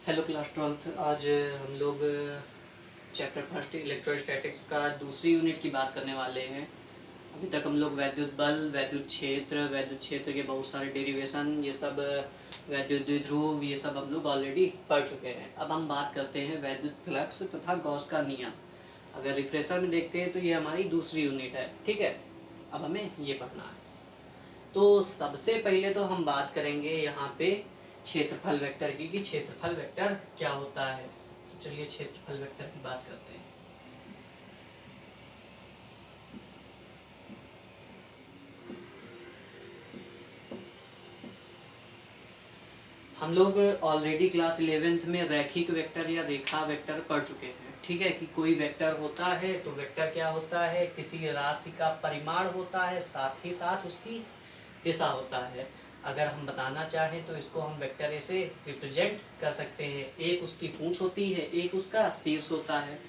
Hello class 12th। आज हम लोग चैप्टर फर्स्ट इलेक्ट्रोस्टैटिक्स का दूसरी यूनिट की बात करने वाले हैं। अभी तक हम लोग वैद्युत बल, वैद्युत क्षेत्र के बहुत सारे डेरिवेशन, ये सब वैद्युत द्विध्रुव, ये सब हम लोग ऑलरेडी पढ़ चुके हैं। अब हम बात करते हैं वैद्युत फ्लक्स तथा गॉस का नियम। अगर रिफ्रेशर में देखते हैं तो ये हमारी दूसरी यूनिट है, ठीक है। अब हमें ये पढ़ना है। तो सबसे पहले तो हम बात करेंगे यहाँ पे क्षेत्रफल वेक्टर की, कि क्षेत्रफल वेक्टर क्या होता है। तो चलिए क्षेत्रफल वेक्टर की बात करते हैं। हम लोग ऑलरेडी क्लास 11th में रैखिक वेक्टर या रेखा वेक्टर पढ़ चुके हैं, ठीक है। कि कोई वेक्टर होता है तो वेक्टर क्या होता है, किसी राशि का परिमाण होता है, साथ ही साथ उसकी दिशा होता है। अगर हम बताना चाहें तो इसको हम वेक्टर ऐसे रिप्रेजेंट कर सकते हैं। एक उसकी पूंछ होती है, एक उसका शीर्ष होता है,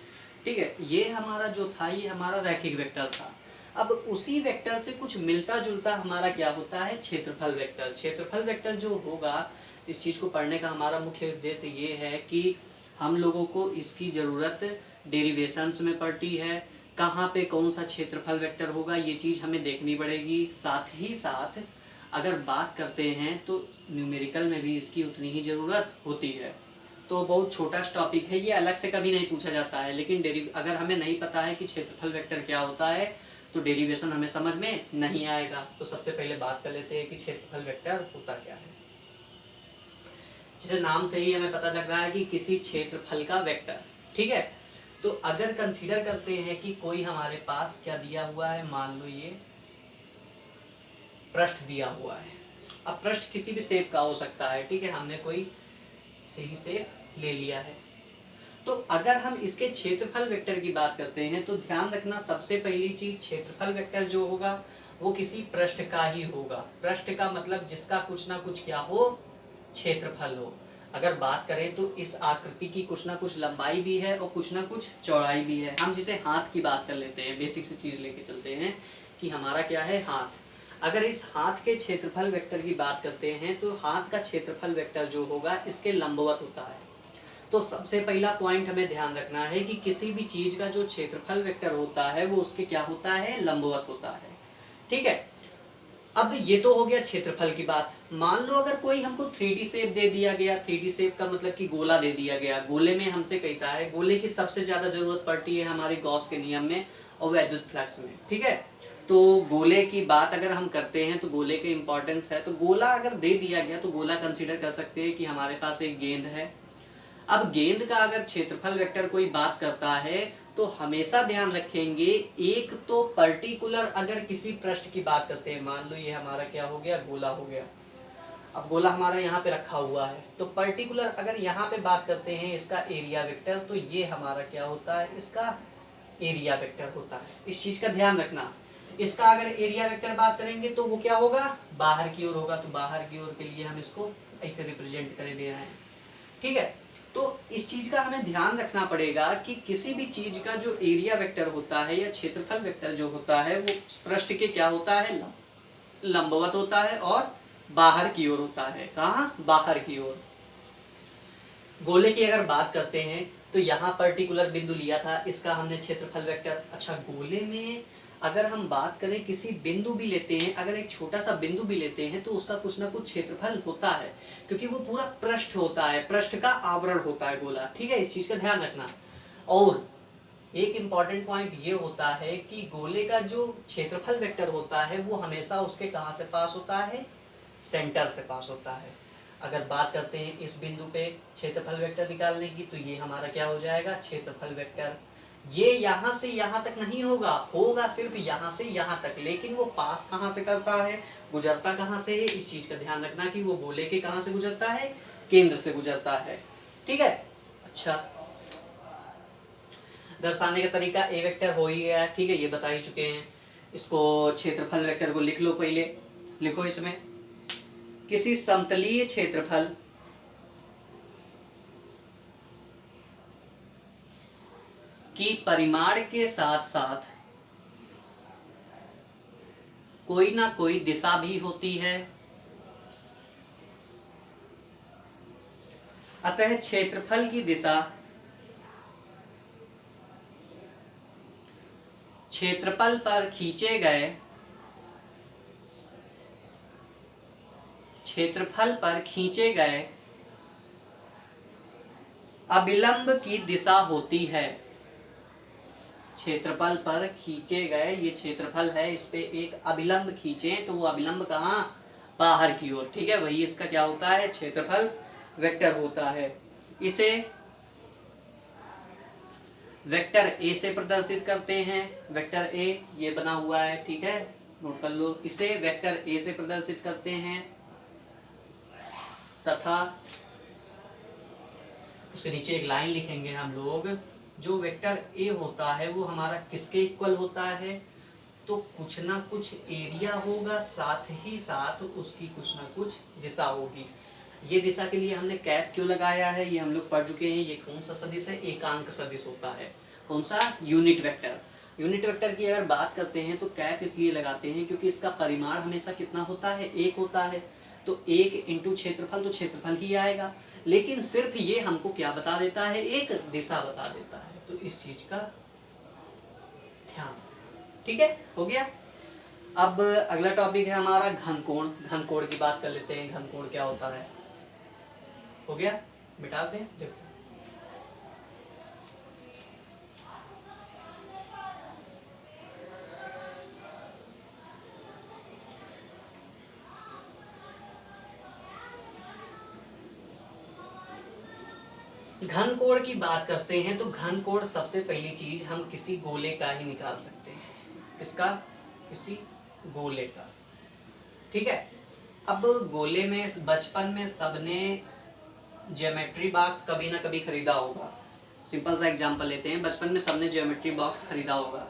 ठीक है। ये हमारा जो था, ये हमारा रैखिक वेक्टर था। अब उसी वेक्टर से कुछ मिलता जुलता हमारा क्या होता है, क्षेत्रफल वेक्टर। क्षेत्रफल वेक्टर जो होगा, इस चीज़ को पढ़ने का हमारा मुख्य उद्देश्य ये है कि हम लोगों को इसकी ज़रूरत डेरिवेशंस में पड़ती है। कहाँ पे कौन सा क्षेत्रफल वेक्टर होगा, ये चीज़ हमें देखनी पड़ेगी। साथ ही साथ अगर बात करते हैं तो न्यूमेरिकल में भी इसकी उतनी ही ज़रूरत होती है। तो बहुत छोटा टॉपिक है ये, अलग से कभी नहीं पूछा जाता है। लेकिन अगर हमें नहीं पता है कि क्षेत्रफल वेक्टर क्या होता है तो डेरिवेशन हमें समझ में नहीं आएगा। तो सबसे पहले बात कर लेते हैं कि क्षेत्रफल वेक्टर होता क्या है। जैसे नाम से ही हमें पता लग रहा है कि किसी क्षेत्रफल का वेक्टर, ठीक है। तो अगर कंसीडर करते हैं कि कोई हमारे पास क्या दिया हुआ है, मान लो ये पृष्ठ दिया हुआ है। अब पृष्ठ किसी भी शेप का हो सकता है, ठीक है। हमने कोई सही शेप ले लिया है। तो अगर हम इसके क्षेत्रफल वेक्टर की बात करते हैं तो ध्यान रखना, सबसे पहली चीज, क्षेत्रफल वेक्टर जो होगा वो किसी पृष्ठ का ही होगा। पृष्ठ का मतलब जिसका कुछ ना कुछ क्या हो, क्षेत्रफल हो। अगर बात करें तो इस आकृति की कुछ ना कुछ लंबाई भी है और कुछ ना कुछ चौड़ाई भी है। हम जिसे हाथ की बात कर लेते हैं, बेसिक से चीज लेके चलते हैं कि हमारा क्या है, हाथ। अगर इस हाथ के क्षेत्रफल वेक्टर की बात करते हैं तो हाथ का क्षेत्रफल वेक्टर जो होगा इसके लंबवत होता है। तो सबसे पहला पॉइंट हमें ध्यान रखना है कि किसी भी चीज का जो क्षेत्रफल वेक्टर होता है वो उसके क्या होता है, लंबवत होता है, ठीक है। अब ये तो हो गया क्षेत्रफल की बात। मान लो अगर कोई हमको 3D शेप दे दिया गया, 3D शेप का मतलब कि गोला दे दिया गया। गोले में हमसे कहता है, गोले की सबसे ज्यादा जरूरत पड़ती है हमारी गॉस के नियम में और वैद्युत फ्लक्स में, ठीक है। तो गोले की बात अगर हम करते हैं तो गोले के इंपॉर्टेंस है। तो गोला अगर दे दिया गया तो गोला कंसीडर कर सकते हैं कि हमारे पास एक गेंद है। अब गेंद का अगर क्षेत्रफल वेक्टर कोई बात करता है तो हमेशा ध्यान रखेंगे, एक तो पर्टिकुलर अगर किसी पृष्ठ की बात करते हैं, मान लो ये हमारा क्या हो गया, गोला हो गया। अब गोला हमारा यहाँ पे रखा हुआ है, तो पर्टिकुलर अगर यहाँ पे बात करते हैं इसका एरिया वेक्टर, तो ये हमारा क्या होता है, इसका एरिया वेक्टर होता है। इस चीज का ध्यान रखना। इसका अगर एरिया वेक्टर बात करेंगे तो वो क्या होगा, बाहर की ओर होगा। तो बाहर की ओर के लिए हम इसको ऐसे रिप्रेजेंट कर दे रहे हैं, ठीक है। तो इस चीज का हमें ध्यान रखना पड़ेगा कि किसी भी चीज का जो एरिया वेक्टर होता है या क्षेत्रफल वेक्टर जो होता है वो पृष्ठ के क्या होता है, लंबवत होता है और बाहर की ओर होता है। कहाँ, बाहर की ओर। गोले की अगर बात करते हैं तो यहाँ पर्टिकुलर बिंदु लिया था, इसका हमने क्षेत्रफल वेक्टर। अच्छा, गोले में अगर हम बात करें किसी बिंदु भी लेते हैं, अगर एक छोटा सा बिंदु भी लेते हैं तो उसका कुछ ना कुछ क्षेत्रफल होता है, क्योंकि वो पूरा पृष्ठ होता है, पृष्ठ का आवरण होता है गोला, ठीक है। इस चीज का ध्यान रखना। और एक इंपॉर्टेंट पॉइंट ये होता है कि गोले का जो क्षेत्रफल वेक्टर होता है वो हमेशा उसके कहाँ से पास होता है, सेंटर से पास होता है। अगर बात करते हैं इस बिंदु पे क्षेत्रफल वेक्टर निकालने की, तो ये हमारा क्या हो जाएगा, क्षेत्रफल वेक्टर। ये यहाँ से यहाँ तक नहीं होगा, होगा सिर्फ यहाँ से यहाँ तक, लेकिन वो पास कहाँ से करता है, गुजरता कहाँ से है, इस चीज का ध्यान रखना कि वो गोले के कहाँ से गुजरता है, केंद्र से गुजरता है, ठीक है। अच्छा, दर्शाने का तरीका ए वेक्टर हो ही गया, ठीक है, ये बता ही चुके हैं। इसको क्षेत्रफल वेक्टर को लिख लो पहले। लिखो, इसमें किसी समतलीय क्षेत्रफल की परिमाण के साथ साथ कोई ना कोई दिशा भी होती है। अतः क्षेत्रफल की दिशा क्षेत्रफल पर खींचे गए अभिलंब की दिशा होती है। क्षेत्रफल पर खींचे गए, ये क्षेत्रफल है, इस पे एक अभिलंब खींचे तो वो अभिलंब कहाँ, बाहर की ओर, ठीक है, वही इसका क्या होता है, क्षेत्रफल वेक्टर होता है। इसे वेक्टर ए से प्रदर्शित करते हैं। वेक्टर ए ये बना हुआ है, ठीक है, नोट कर लो। इसे वेक्टर ए से प्रदर्शित करते हैं तथा उसके नीचे एक लाइन लिखेंगे हम लोग। जो वेक्टर ए होता है वो हमारा किसके इक्वल होता है, तो कुछ ना कुछ एरिया होगा, साथ ही साथ उसकी कुछ ना कुछ दिशा होगी। ये दिशा के लिए हमने कैप क्यों लगाया है, ये हम लोग पढ़ चुके हैं। ये कौन सा सदिश है, एकांक सदिश होता है। कौन सा, यूनिट वेक्टर। यूनिट वेक्टर की अगर बात करते हैं तो कैप इसलिए लगाते हैं क्योंकि इसका परिमाण हमेशा कितना होता है, एक होता है। तो एक इंटू क्षेत्रफल, तो क्षेत्रफल ही आएगा। लेकिन सिर्फ ये हमको क्या बता देता है, एक दिशा बता देता है। तो इस चीज का ध्यान, ठीक है, हो गया। अब अगला टॉपिक है हमारा घनकोण। घनकोण की बात कर लेते हैं। घनकोण क्या होता है, हो गया, मिटा दें, देखो। घनकोण की बात करते हैं तो घनकोण सबसे पहली चीज हम किसी गोले का ही निकाल सकते हैं। किसका, किसी गोले का, ठीक है। अब गोले में बचपन में सबने ज्योमेट्री बॉक्स कभी ना कभी खरीदा होगा। सिंपल सा एग्जांपल लेते हैं, बचपन में सबने ज्योमेट्री बॉक्स खरीदा होगा।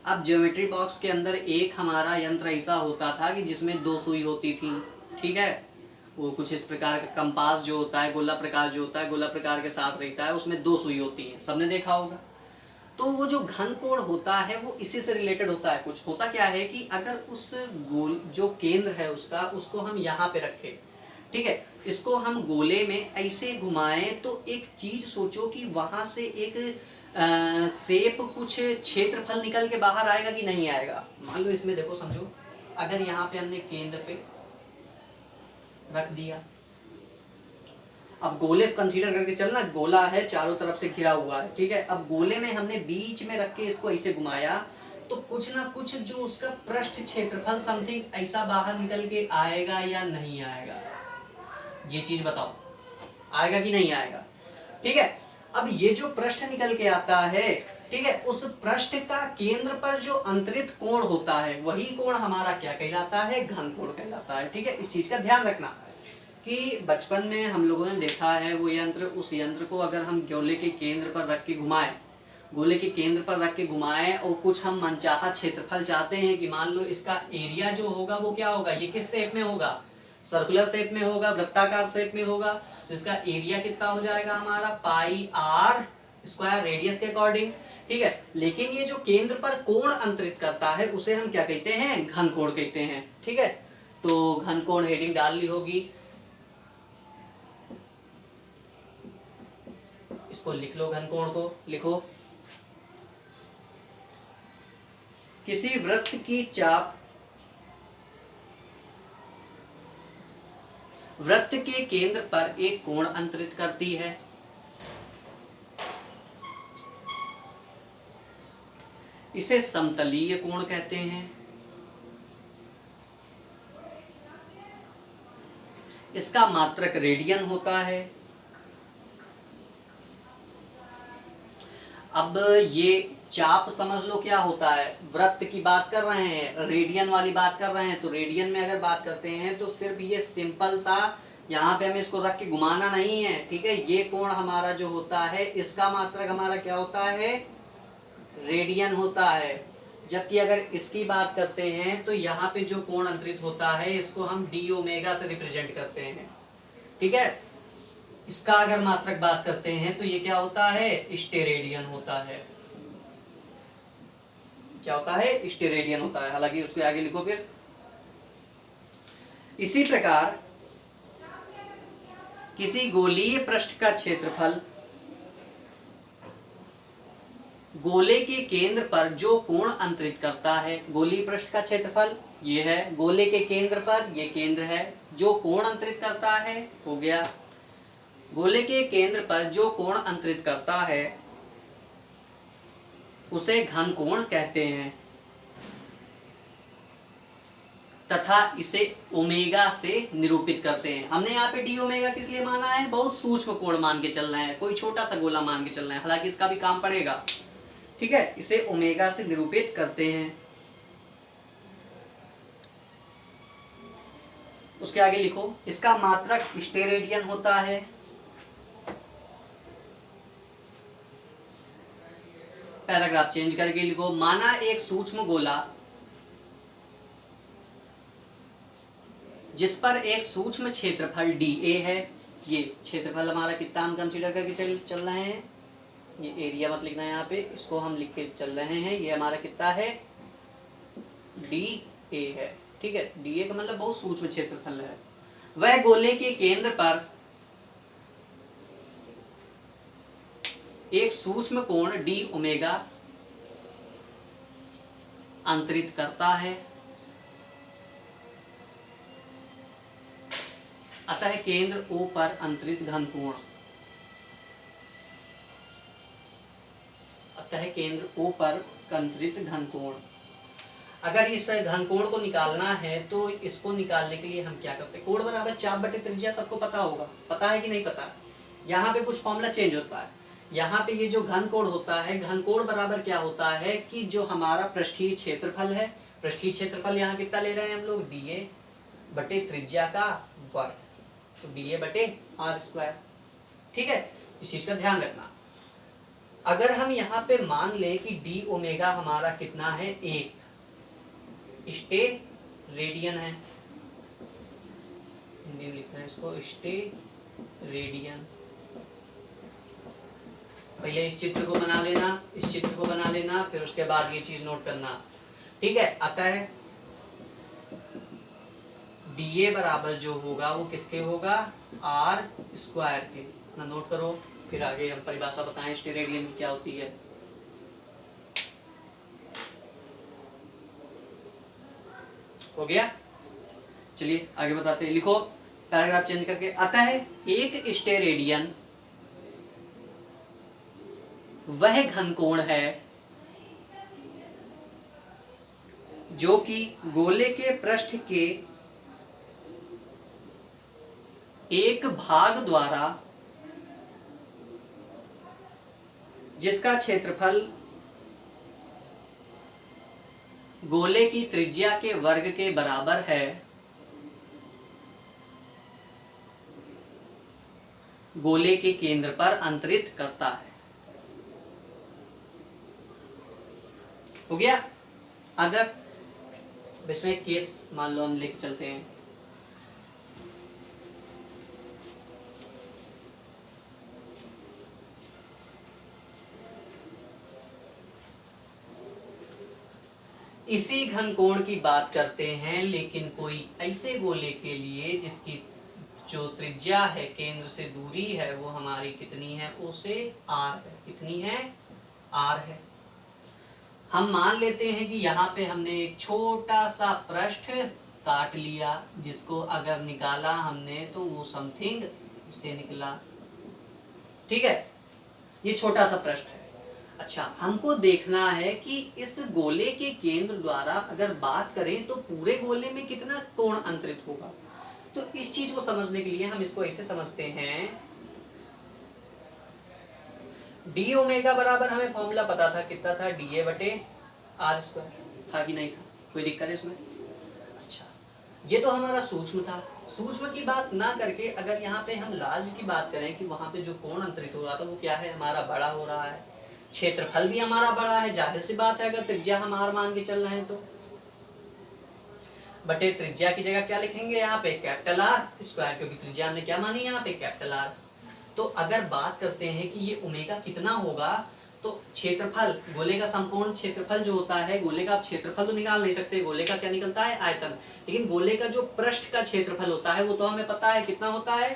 अब ज्योमेट्री बॉक्स के अंदर एक हमारा यंत्र ऐसा होता था कि जिसमें 2 सुई होती थी, ठीक है। वो कुछ इस प्रकार का कंपास जो होता है, गोला प्रकार जो होता है, गोला प्रकार के साथ रहता है, उसमें 2 सुई होती है, सबने देखा होगा। तो वो जो घनकोण होता है वो इसी से रिलेटेड होता है। कुछ होता क्या है कि अगर उस गोल जो केंद्र है उसका, उसको हम यहाँ पे रखें, ठीक है, इसको हम गोले में ऐसे घुमाएं तो एक चीज सोचो कि वहां से एक शेप, कुछ क्षेत्रफल निकल के बाहर आएगा कि नहीं आएगा। मान लो इसमें देखो, समझो, अगर यहाँ पे हमने केंद्र पे रख दिया, अब गोले कंसीडर करके चलना, गोला है, चारों तरफ से घिरा हुआ है, ठीक है। अब गोले में हमने बीच में रख के इसको ऐसे घुमाया तो कुछ ना कुछ जो उसका पृष्ठ क्षेत्रफल समथिंग ऐसा बाहर निकल के आएगा या नहीं आएगा, ये चीज बताओ, आएगा कि नहीं आएगा, ठीक है। अब ये जो पृष्ठ निकल के आता है, ठीक है, उस पृष्ठ का केंद्र पर जो अंतरित कोण होता है वही कोण हमारा क्या कहलाता है, घनकोण कहलाता है, ठीक है। इस चीज का ध्यान रखना कि बचपन में हम लोगों ने देखा है वो यंत्र, उस यंत्र को अगर हम गोले के केंद्र पर रख के घुमाएं, गोले के केंद्र पर रख के घुमाएं और कुछ हम मनचाहा क्षेत्रफल चाहते हैं कि मान लो इसका एरिया जो होगा वो क्या होगा, ये किस शेप में होगा, सर्कुलर शेप में होगा, वृत्ताकार शेप में होगा, तो इसका एरिया कितना हो जाएगा हमारा, पाई आर स्क्वायर रेडियस के अकॉर्डिंग, ठीक है। लेकिन ये जो केंद्र पर कोण अंतरित करता है उसे हम क्या कहते हैं, घनकोण कहते हैं, ठीक है। तो घनकोण हेडिंग डाल ली होगी, इसको लिख लो, घनकोण को लिखो। किसी वृत्त की चाप वृत्त के केंद्र पर एक कोण अंतरित करती है। इसे समतलीय कोण कहते हैं। इसका मात्रक रेडियन होता है। अब ये चाप समझ लो क्या होता है, वृत्त की बात कर रहे हैं, रेडियन वाली बात कर रहे हैं, तो रेडियन में अगर बात करते हैं तो सिर्फ ये सिंपल सा यहाँ पे हमें इसको रख के घुमाना नहीं है, ठीक है। ये कोण हमारा जो होता है इसका मात्रक हमारा क्या होता है, रेडियन होता है। जबकि अगर इसकी बात करते हैं तो यहाँ पे जो कोण अंतरित होता है इसको हम डी ओमेगा से रिप्रेजेंट करते हैं, ठीक है। इसका अगर मात्रक बात करते हैं तो ये क्या होता है, स्टेरेडियन होता है। क्या होता है, स्टेरेडियन होता है। हालांकि उसको आगे लिखो फिर। इसी प्रकार किसी गोलीय पृष्ठ का क्षेत्रफल गोले के केंद्र पर जो कोण अंतरित करता है, गोलीय पृष्ठ का क्षेत्रफल ये है, गोले के केंद्र पर ये केंद्र है, जो कोण अंतरित करता है हो गया, गोले के केंद्र पर जो कोण अंतरित करता है उसे घन कोण कहते हैं तथा इसे ओमेगा से निरूपित करते हैं। हमने यहाँ पे डी ओमेगा किस लिए माना है, बहुत सूक्ष्म कोण मान के चलना है, कोई छोटा सा गोला मान के चलना है, हालांकि इसका भी काम पड़ेगा, ठीक है। इसे ओमेगा से निरूपित करते हैं। उसके आगे लिखो, इसका मात्रक स्टेरेडियन होता है। पैराग्राफ चेंज करके लिखो, माना एक सूक्ष्म गोला जिस पर एक सूक्ष्म क्षेत्रफल dA है, ये क्षेत्रफल हमारा कितना हम कंसीडर करके चल रहे हैं, ये एरिया मत लिखना है यहाँ पे, इसको हम लिख के चल रहे हैं, ये हमारा कितना है dA है, ठीक है। dA का मतलब बहुत सूक्ष्म क्षेत्रफल है। वह गोले के केंद्र पर एक सूक्ष्म कोण d ओमेगा अंतरित करता है, अतः केंद्र O पर अंतरित घन कोण, अतः केंद्र O पर अंतरित घन कोण। अगर इस घन कोण को निकालना है तो इसको निकालने के लिए हम क्या करते हैं, कोण बराबर चाप बटे त्रिज्या, सबको पता होगा, पता है कि नहीं पता। यहाँ पे कुछ फॉर्मूला चेंज होता है, यहाँ पे ये जो घन कोण होता है, घन कोण बराबर क्या होता है कि जो हमारा पृष्ठीय क्षेत्रफल है, पृष्ठीय क्षेत्रफल यहाँ कितना ले रहे हैं हम लोग, dA बटे त्रिज्या का वर्ग, तो dA बटे r स्क्वायर, ठीक है। इस चीज का ध्यान रखना। अगर हम यहाँ पे मान ले कि d ओमेगा हमारा कितना है, 1 स्टे रेडियन है, हिंदी में लिखना है इसको स्टे रेडियन। पहले इस चित्र को बना लेना, इस चित्र को बना लेना, फिर उसके बाद ये चीज नोट करना, ठीक है। अतः dA बराबर जो होगा वो किसके होगा, r स्क्वायर के, ना नोट करो, फिर आगे हम परिभाषा बताएं स्टेरेडियन की क्या होती है। हो गया, चलिए आगे बताते हैं, लिखो पैराग्राफ चेंज करके, अतः एक स्टेरेडियन वह घन कोण है जो कि गोले के पृष्ठ के एक भाग द्वारा जिसका क्षेत्रफल गोले की त्रिज्या के वर्ग के बराबर है, गोले के केंद्र पर अंतरित करता है। हो गया। अगर इसमें एक केस मान लो हम लेके चलते हैं, इसी घन कोण की बात करते हैं, लेकिन कोई ऐसे गोले के लिए जिसकी जो त्रिज्या है, केंद्र से दूरी है, वो हमारी कितनी है, उसे r है, कितनी है, r है। हम मान लेते हैं कि यहाँ पे हमने एक छोटा सा पृष्ठ काट लिया, जिसको अगर निकाला हमने तो वो समथिंग से निकला, ठीक है। ये छोटा सा पृष्ठ है। अच्छा, हमको देखना है कि इस गोले के केंद्र द्वारा अगर बात करें तो पूरे गोले में कितना कोण अंतरित होगा। तो इस चीज को समझने के लिए हम इसको ऐसे समझते हैं, डी ओमेगा बराबर हमें फॉर्मूला पता था, कितना था, dA बटे r स्क्वायर, था कि नहीं था, कोई दिक्कत है इसमें। अच्छा, ये तो हमारा सूक्ष्म था। सूक्ष्म की बात ना करके अगर यहाँ पे हम लार्ज की बात करें कि वहां पे जो कोण अंतरित हो रहा था वो क्या है, हमारा बड़ा हो रहा है, क्षेत्रफल भी हमारा बड़ा है, जाहिर सी बात है अगर त्रिज्या हम r मान के चल रहे हैं तो बटे त्रिज्या की जगह क्या लिखेंगे यहाँ पे, कैपिटल R स्क्वायर, क्योंकि त्रिज्या हमने क्या मानी यहाँ पे, कैपिटल R। तो अगर बात करते हैं कि ये ओमेगा कितना होगा, तो क्षेत्रफल, गोले का संपूर्ण क्षेत्रफल जो होता है, गोले का आप क्षेत्रफल तो निकाल नहीं सकते, गोले का क्या निकलता है, आयतन, लेकिन गोले का जो पृष्ठ का क्षेत्रफल होता है वो तो हमें पता है कितना होता है,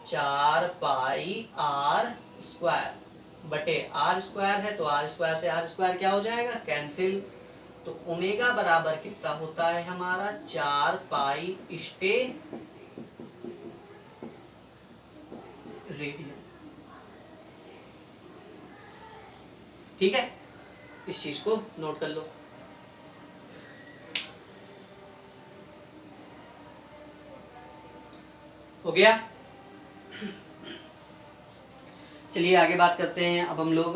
4 पाई आर स्क्वायर बटे आर स्क्वायर है, तो आर स्क्वायर से आर स्क्वायर क्या हो जाएगा, कैंसिल। तो ओमेगा बराबर कितना होता है हमारा, 4 पाई स्टे रेडियन। ठीक है, इस चीज को नोट कर लो। हो गया। चलिए आगे बात करते हैं। अब हम लोग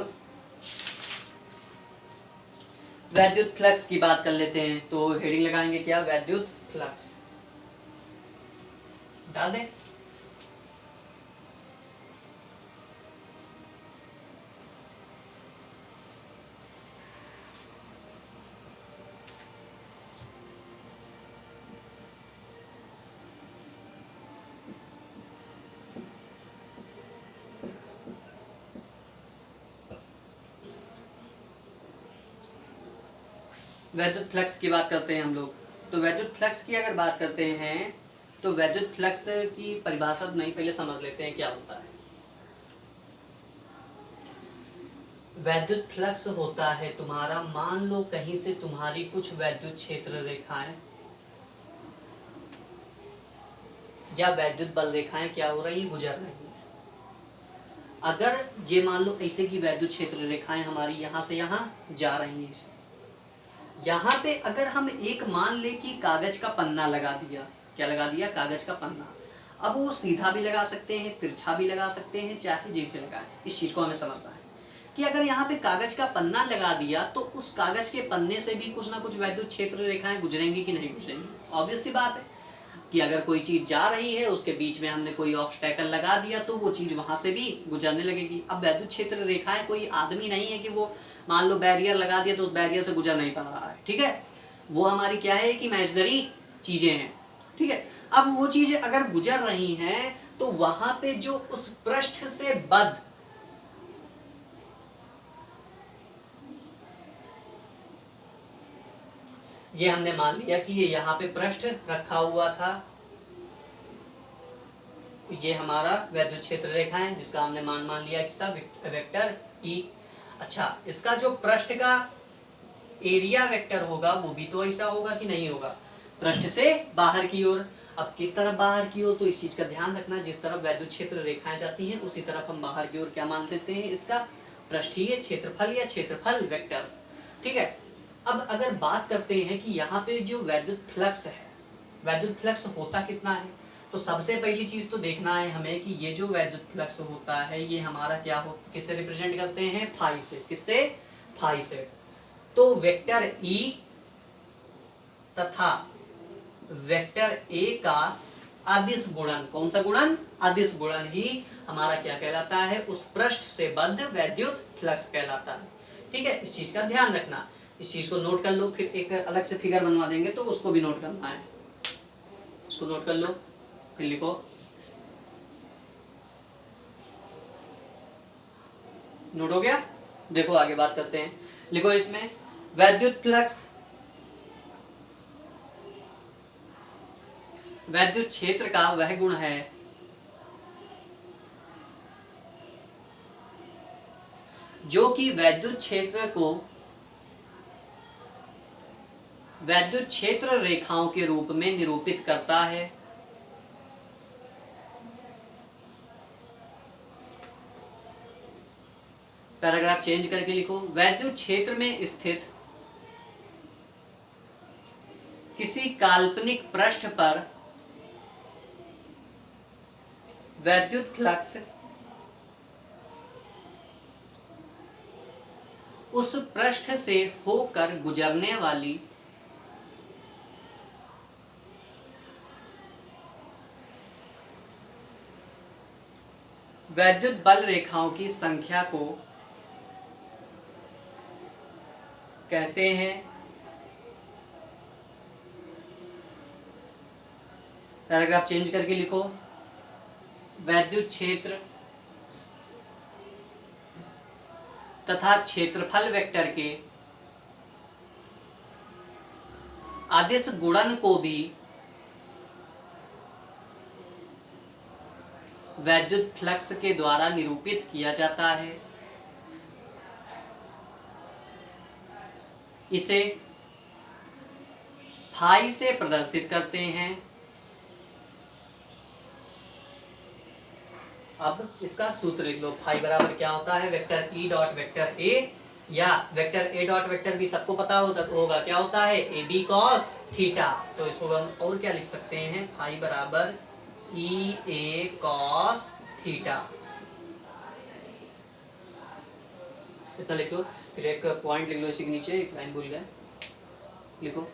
वैद्युत फ्लक्स की बात कर लेते हैं। तो हेडिंग लगाएंगे क्या, वैद्युत फ्लक्स डाल दें। वैद्युत फ्लक्स की बात करते हैं हम लोग। तो वैद्युत फ्लक्स की अगर बात करते हैं तो वैद्युत फ्लक्स की परिभाषा नहीं, पहले समझ लेते हैं क्या होता है। वैद्युत फ्लक्स होता है तुम्हारा, मान लो कहीं से तुम्हारी कुछ वैद्युत क्षेत्र रेखाएं या वैद्युत बल रेखाएं क्या हो रही है, गुजर रही है। अगर ये मान लो ऐसे की वैद्युत क्षेत्र रेखाएं हमारी यहाँ से यहाँ जा रही हैं, यहाँ पे अगर हम एक मान ले कि कागज का पन्ना लगा दिया, क्या लगा दिया, कागज का पन्ना। अब वो सीधा भी लगा सकते हैं, तिरछा भी लगा सकते हैं, चाहे जैसे लगाएं। इस चीज को हमें समझना है कि अगर यहाँ पे कागज का पन्ना लगा दिया तो उस कागज के पन्ने से भी कुछ ना कुछ वैद्युत क्षेत्र रेखाएं गुजरेंगी कि नहीं गुजरेंगी। ऑब्वियस सी बात है कि अगर कोई चीज जा रही है, उसके बीच में हमने कोई ऑब्स्टैकल लगा दिया तो वो चीज वहां से भी गुजरने लगेगी। अब वैद्युत क्षेत्र रेखाएं कोई आदमी नहीं है कि वो मान लो बैरियर लगा दिया तो उस बैरियर से गुजर नहीं पा रहा है, ठीक है। वो हमारी क्या है कि इमेजिनरी चीजें हैं, ठीक है। अब वो चीजें अगर गुजर रही हैं तो वहां पे जो उस पृष्ठ से बद्ध, ये हमने मान लिया कि ये यहाँ पे पृष्ठ रखा हुआ था, ये हमारा वैद्युत क्षेत्र रेखा है जिसका हमने मान लिया कि था वेक्टर ई। अच्छा, इसका जो पृष्ठ का एरिया वेक्टर होगा वो भी तो ऐसा होगा कि नहीं होगा, पृष्ठ से बाहर की ओर। अब किस तरफ बाहर की ओर, तो इस चीज का ध्यान रखना, जिस तरफ वैद्युत क्षेत्र रेखाएं जाती हैं उसी तरफ हम बाहर की ओर क्या मान लेते हैं, इसका पृष्ठीय क्षेत्रफल या क्षेत्रफल वेक्टर, ठीक है। अब अगर बात करते हैं कि यहाँ पे जो वैद्युत फ्लक्स है, वैद्युत फ्लक्स होता कितना है, तो सबसे पहली चीज तो देखना है हमें कि ये जो वैद्युत फ्लक्स होता है ये हमारा क्या हो, किससे रिप्रेजेंट करते हैं, फाई से। किससे, फाई से। तो वेक्टर ई तथा वेक्टर ए का अदिश गुणन, कौन सा गुणन, अदिश गुणन ही हमारा क्या कहलाता है, उस पृष्ठ से बद्ध वैद्युत फ्लक्स कहलाता है, ठीक है। इस चीज का ध्यान रखना, इस चीज को नोट कर लो। फिर एक अलग से फिगर बनवा देंगे तो उसको भी नोट करना है, इसको नोट कर लो, फिर लिखो। नोट हो गया। देखो आगे बात करते हैं, लिखो इसमें वैद्युत फ्लक्स वैद्युत क्षेत्र का वह गुण है जो कि वैद्युत क्षेत्र को वैद्युत क्षेत्र रेखाओं के रूप में निरूपित करता है। पैराग्राफ चेंज करके लिखो, वैद्युत क्षेत्र में स्थित किसी काल्पनिक पृष्ठ पर वैद्युत फ्लक्स उस पृष्ठ से होकर गुजरने वाली वैद्युत बल रेखाओं की संख्या को कहते हैं। पैराग्राफ चेंज करके लिखो, वैद्युत क्षेत्र तथा क्षेत्रफल वेक्टर के अदिश गुणन को भी वैद्युत फ्लक्स के द्वारा निरूपित किया जाता है। इसे फाई से प्रदर्शित करते हैं। अब इसका सूत्र लिख लो। फाई बराबर क्या होता है, vector e dot vector a, या vector a dot vector b सबको पता होगा क्या होता है, ए बी कॉस थीटा। तो इसको हम और क्या लिख सकते हैं, फाई बराबर ई ए कॉस थीटा। इतना लिख लो। फिर एक पॉइंट लिख लो इसी के नीचे, एक लाइन भूल गए, लिखो।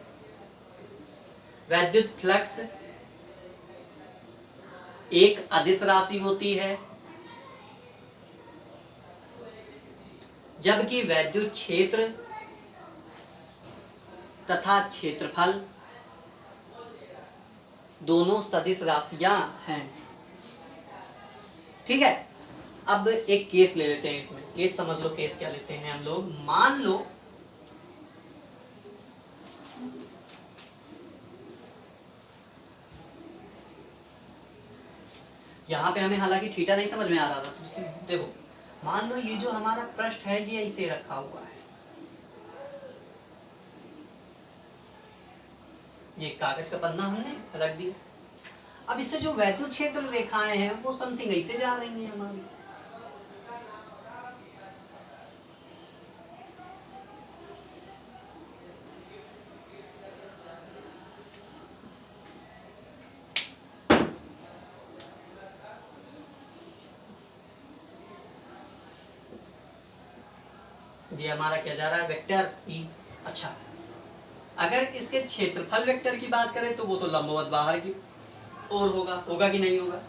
वैद्युत फ्लक्स एक अदिश राशि होती है, जबकि वैद्युत क्षेत्र तथा क्षेत्रफल दोनों सदिश राशियां हैं। ठीक है। अब एक केस ले लेते हैं, इसमें केस समझ लो। केस क्या लेते हैं हम लोग, मान लो यहाँ पे हमें हालांकि थीटा नहीं समझ में आ रहा था, तो देखो मान लो ये जो हमारा पृष्ठ है ये ऐसे रखा हुआ है, ये कागज का पन्ना हमने रख दिया। अब इससे जो वैद्युत क्षेत्र रेखाएं हैं वो समथिंग ऐसे जा रही हैं हमारी। ये हमारा क्या जा रहा है, वेक्टर ई। अच्छा, अगर इसके क्षेत्रफल वेक्टर की बात करें तो वो तो लंबवत बाहर की ओर होगा कि नहीं होगा।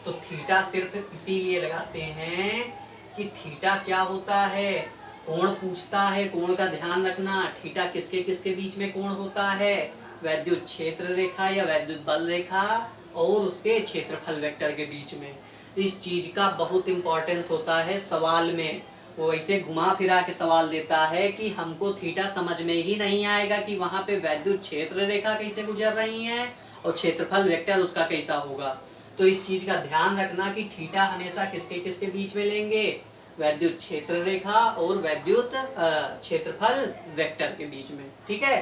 तो थीटा सिर्फ इसीलिए लगाते हैं कि थीटा क्या होता है, कोण पूछता है, कोण का ध्यान रखना। थीटा किसके किसके बीच में कोण होता है, वैद्युत क्षेत्र रेखा या वैद्युत बल रेखा और उसके क्षेत्रफल वेक्टर के बीच में। इस चीज का बहुत इंपॉर्टेंस होता है सवाल में। वो ऐसे घुमा फिरा के सवाल देता है कि हमको थीटा समझ में ही नहीं आएगा कि वहां पे वैद्युत क्षेत्र रेखा कैसे गुजर रही है और क्षेत्रफल वेक्टर उसका कैसा होगा। तो इस चीज का ध्यान रखना कि थीटा हमेशा किसके किसके बीच में लेंगे, वैद्युत क्षेत्र रेखा और वैद्युत क्षेत्रफल वेक्टर के बीच में। ठीक है।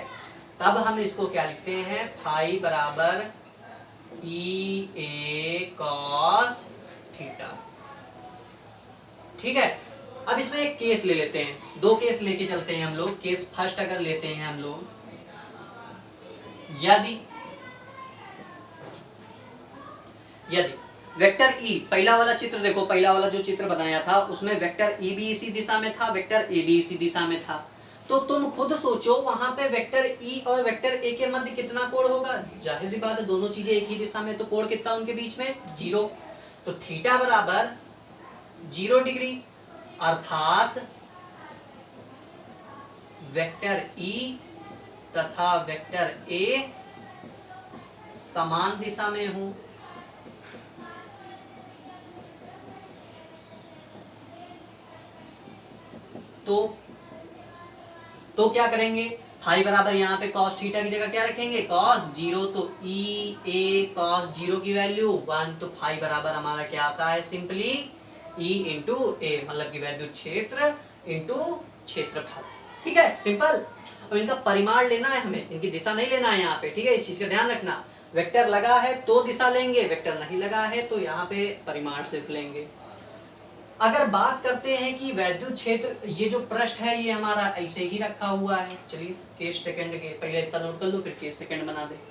तब हम इसको क्या लिखते हैं, फाई बराबर ई ए कॉस थीटा। ठीक है। अब इसमें एक केस ले लेते हैं, दो केस लेके चलते हैं हम लोग। केस फर्स्ट अगर लेते हैं हम लोग, यदि वेक्टर ई, पहला वाला चित्र देखो, पहला वाला जो चित्र बनाया था उसमें वेक्टर ई भी इसी दिशा में था, वेक्टर ए भी इसी दिशा में था। तो तुम खुद सोचो वहां पे वेक्टर ई और वेक्टर ए के मध्य कितना कोण होगा। जाहिर सी बात है दोनों चीजें एक ही दिशा में, तो कोण कितना उनके बीच में, 0। तो थीटा बराबर 0 डिग्री, अर्थात वेक्टर ई तथा वेक्टर ए समान दिशा में हो। तो क्या करेंगे, फाई बराबर यहाँ पे कॉस थीटा की जगह क्या रखेंगे, कॉस 0। तो ई ए कॉस 0 की वैल्यू 1। तो फाई बराबर हमारा क्या आता है, सिंपली ई इंटू ए, मतलब कि वैद्युत क्षेत्र इंटू क्षेत्रफल। ठीक है, सिंपल। अब इनका परिमाण लेना है हमें, इनकी दिशा नहीं लेना है यहाँ पे। ठीक है, इस चीज का ध्यान रखना। वेक्टर लगा है तो दिशा लेंगे, वेक्टर नहीं लगा है तो यहाँ पे परिमाण सिर्फ लेंगे। अगर बात करते हैं कि वैद्युत क्षेत्र, ये जो पृष्ठ है ये हमारा ऐसे ही रखा हुआ है। चलिए केस सेकंड के पहले इतना नोट कर लो, फिर केस सेकंड बना दे।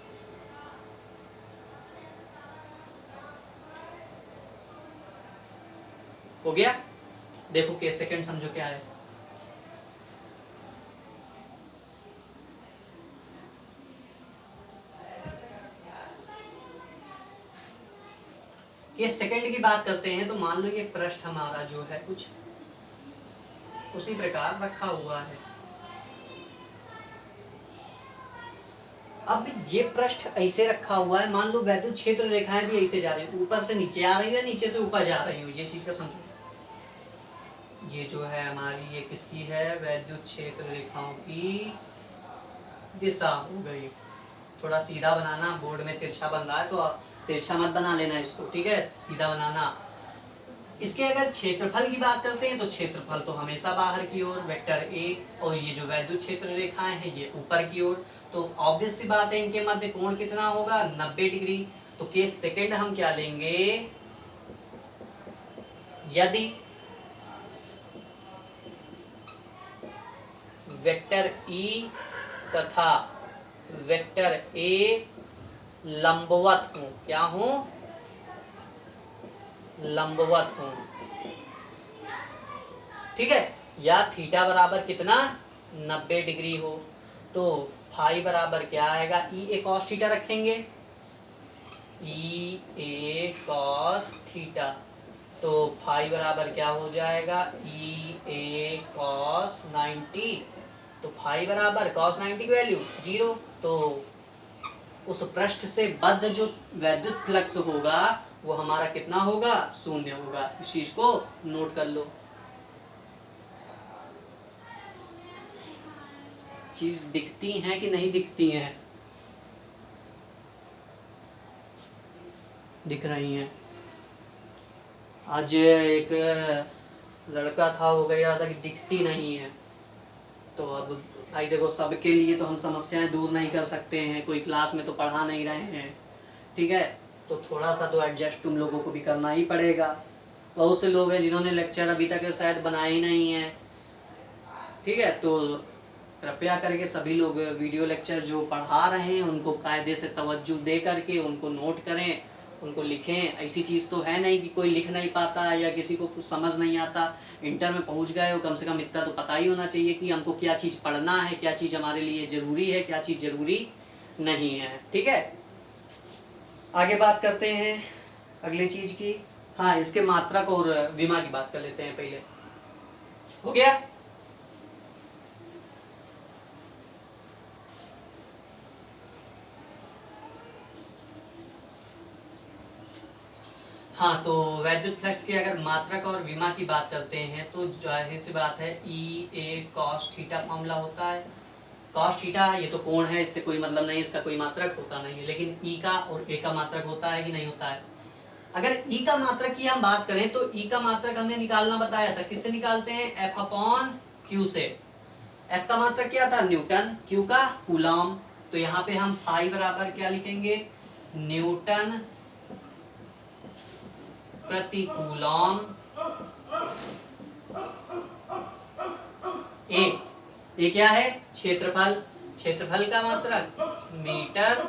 हो गया। देखो केस सेकंड समझो क्या है। केस सेकंड की बात करते हैं तो मान लो ये पृष्ठ हमारा जो है कुछ उसी प्रकार रखा हुआ है। अब ये पृष्ठ ऐसे रखा हुआ है, मान लो वैद्युत क्षेत्र रेखाएं भी ऐसे जा रही है, ऊपर से नीचे आ रही है, नीचे से ऊपर जा रही हो। ये चीज का समझो। ये जो है हमारी, ये किसकी है, वैद्युत क्षेत्र रेखाओं की दिशा हो गई। थोड़ा सीधा बनाना, बोर्ड में तिरछा बन रहा है तो तिरछा मत बना लेना इसको, ठीक है, सीधा बनाना। इसके अगर क्षेत्रफल की बात करते हैं तो क्षेत्रफल तो हमेशा बाहर की ओर वेक्टर ए, और ये जो वैद्युत क्षेत्र रेखाएं हैं ये ऊपर की ओर। तो ऑब्वियस सी बात है इनके मध्य कोण कितना होगा, 90 डिग्री। तो केस सेकंड हम क्या लेंगे, यदि वेक्टर ई तथा वेक्टर ए लंबवत हो, क्या हो, लंबवत हो, ठीक है, या थीटा बराबर कितना 90 डिग्री हो, तो फाई बराबर क्या आएगा, ई ए कॉस थीटा रखेंगे, ई ए कॉस थीटा, तो फाई बराबर क्या हो जाएगा, ई ए कॉस 90, तो फाई बराबर कॉस 90 की वैल्यू 0। तो उस पृष्ठ से बद्ध जो वैद्युत फ्लक्स होगा वो हमारा कितना होगा, 0 होगा। इस चीज को नोट कर लो। चीज दिखती हैं कि नहीं दिखती हैं, दिख रही हैं। आज एक लड़का था, वो कह रहा था कि दिखती नहीं है, तो अब भाई देखो सबके लिए तो हम समस्याएं दूर नहीं कर सकते हैं, कोई क्लास में तो पढ़ा नहीं रहे हैं, ठीक है, तो थोड़ा सा तो एडजस्ट तुम लोगों को भी करना ही पड़ेगा। बहुत से लोग हैं जिन्होंने लेक्चर अभी तक शायद बनाए ही नहीं है, ठीक है, तो कृपया करके सभी लोग वीडियो लेक्चर जो पढ़ा रहे हैं उनको कायदे से तवज्जो दे करके उनको नोट करें, उनको लिखें। ऐसी चीज़ तो है नहीं कि कोई लिख नहीं पाता या किसी को कुछ समझ नहीं आता। इंटर में पहुंच गए हो, कम से कम इतना तो पता ही होना चाहिए कि हमको क्या चीज़ पढ़ना है, क्या चीज़ हमारे लिए ज़रूरी है, क्या चीज़ ज़रूरी नहीं है, ठीक है। आगे बात करते हैं अगली चीज़ की। हाँ, इसके मात्रक और विमा की बात कर लेते हैं पहले। हो गया? हाँ, तो वैद्युत फ्लक्स की अगर मात्रक और विमा की बात करते हैं तो जाहिर सी बात है ई ए कॉस थीटा फॉर्मूला होता है। कॉस थीटा ये तो कोण है, इससे कोई मतलब नहीं, इसका कोई मात्रक होता नहीं है, लेकिन ई का और ए का मात्रक होता है कि नहीं होता है। अगर ई का मात्रक की हम बात करें तो ई का मात्रक हमने निकालना बताया था, किससे निकालते हैं, एफ अपॉन क्यू से। एफ का मात्रक क्या था, न्यूटन, क्यू का कूलॉम। तो यहाँ पे हम फाई बराबर क्या लिखेंगे, न्यूटन प्रति कूलॉम। ए क्या है, क्षेत्रफल, क्षेत्रफल का मात्रक मीटर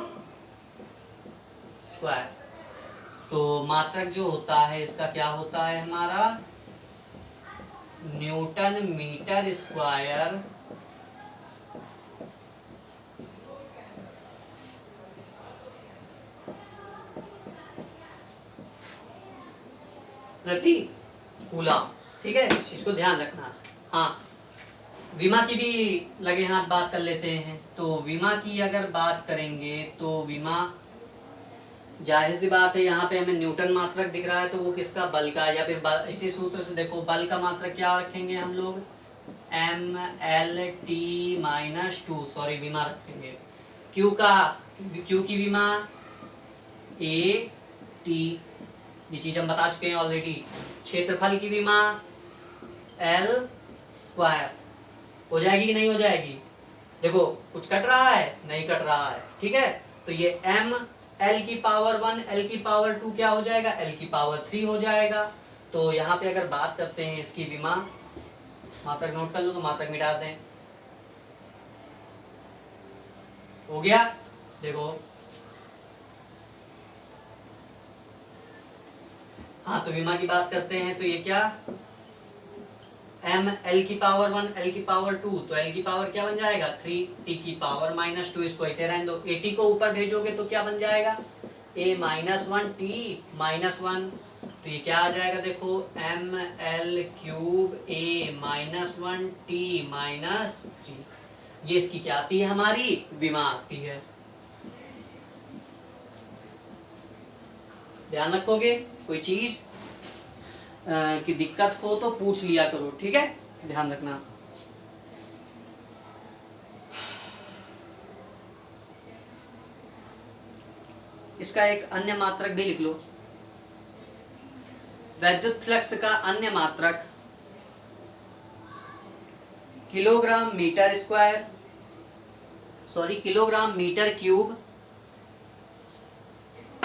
स्क्वायर। तो मात्रक जो होता है इसका क्या होता है हमारा, न्यूटन मीटर स्क्वायर प्रति कूलॉम, ठीक है, इस चीज को ध्यान रखना। हाँ, विमा की भी लगे हाथ बात कर लेते हैं। तो विमा की अगर बात करेंगे तो विमा जाहिर सी बात है, यहाँ पे हमें न्यूटन मात्रक दिख रहा है तो वो किसका, बल का, या फिर इसी सूत्र से देखो बल का मात्रक क्या रखेंगे हम लोग, M L T minus 2, sorry विमा रखेंगे। क्यू का, क्यू की विमा ए टी, ये चीज हम बता चुके हैं ऑलरेडी। क्षेत्रफल की विमा एल स्क्वायर, हो जाएगी कि नहीं हो जाएगी, देखो कुछ कट रहा है, नहीं कट रहा है, ठीक है। तो ये m l की पावर 1 l की पावर 2 क्या हो जाएगा, l की पावर 3 हो जाएगा। तो यहाँ पे अगर बात करते हैं इसकी विमा, मात्रक नोट कर लो तो मात्रक मिटा दें, हो गया। देखो हाँ, तो विमा की बात करते हैं तो ये क्या, m l की पावर 1 l की पावर 2, तो l की पावर क्या बन जाएगा 3, t की पावर -2, इसको ऐसे रहने दो। at को ऊपर भेजोगे तो क्या बन जाएगा, a -1 t -1, तो ये क्या आ जाएगा, देखो m l cube a -1 t -3, ये इसकी क्या आती है, हमारी विमा आती है। ध्यान रखोगे, कोई चीज की दिक्कत हो तो पूछ लिया करो, ठीक है, ध्यान रखना। इसका एक अन्य मात्रक भी लिख लो। वैद्युत फ्लक्स का अन्य मात्रक kilogram metre square, sorry kilogram metre cube,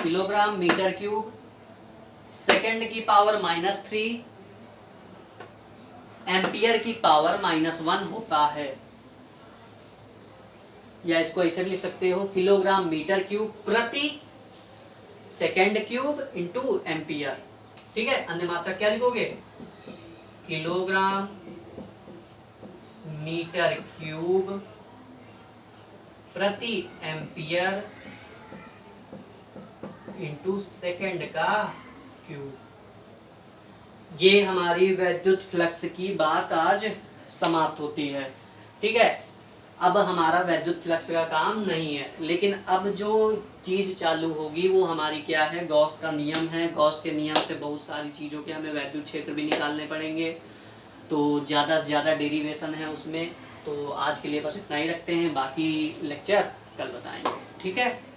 kilogram metre cube second की पावर -3 एम्पियर की पावर -1 होता है। या इसको ऐसे भी लिख सकते हो, किलोग्राम मीटर क्यूब प्रति सेकंड क्यूब इंटू एम्पियर। ठीक है, अन्य मात्रक क्या लिखोगे, किलोग्राम मीटर क्यूब प्रति एम्पियर इंटू सेकंड का क्यूब। ये हमारी वैद्युत फ्लक्स की बात आज समाप्त होती है। ठीक है, अब हमारा वैद्युत फ्लक्स का काम नहीं है, लेकिन अब जो चीज चालू होगी वो हमारी क्या है, गॉस का नियम है। गॉस के नियम से बहुत सारी चीजों के हमें वैद्युत क्षेत्र भी निकालने पड़ेंगे, तो ज़्यादा से ज़्यादा डेरिवेशन है उसमें। तो आज के लिए बस इतना ही रखते हैं, बाकी लेक्चर कल बताएंगे। ठीक है।